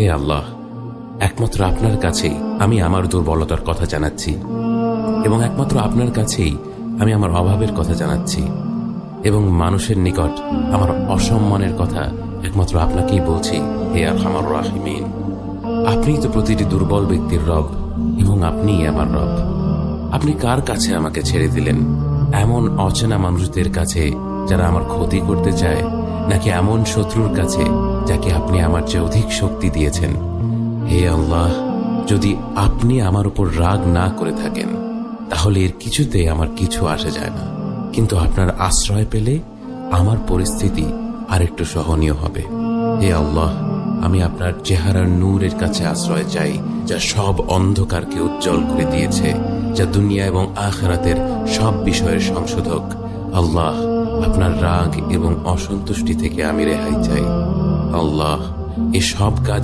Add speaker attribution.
Speaker 1: হে আল্লাহ, একমাত্র আপনার কাছেই আমি আমার দুর্বলতার কথা জানাচ্ছি, এবং একমাত্র আপনার কাছেই আমি আমার অভাবের কথা জানাচ্ছি, এবং মানুষের নিকট আমার অসম্মানের কথা একমাত্র আপনাকেই বলছি। হে আরহামার রাহিমিন, আপনিই তো প্রতিটি দুর্বল ব্যক্তির রব, এবং আপনিই আমার রব। আপনি কার কাছে আমাকে ছেড়ে দিলেন? এমন অচেনা মানুষদের কাছে যারা আমার ক্ষতি করতে চায়, নাকি এমন শত্রুর কাছে যাকে আপনি আমার চেয়ে অধিক শক্তি দিয়েছেন? হে আল্লাহ, যদি আপনি আমার উপর রাগ না করে থাকেন তাহলে এর কিছুতে আমার কিছু আসে যায় না, কিন্তু আপনার আশ্রয় পেলে আমার পরিস্থিতি আরেকটু সহনীয় হবে। হে আল্লাহ, আমি আপনার চেহারার নূরের কাছে আশ্রয় চাই, যা সব অন্ধকারকে উজ্জ্বল করে দিয়েছে, যা দুনিয়া এবং আখিরাতের সব বিষয়ের সংশোধক। আল্লাহ, আপনার রাগ এবং অসন্তুষ্টি থেকে আমি রেহাই চাই। আল্লাহ, এসব কাজ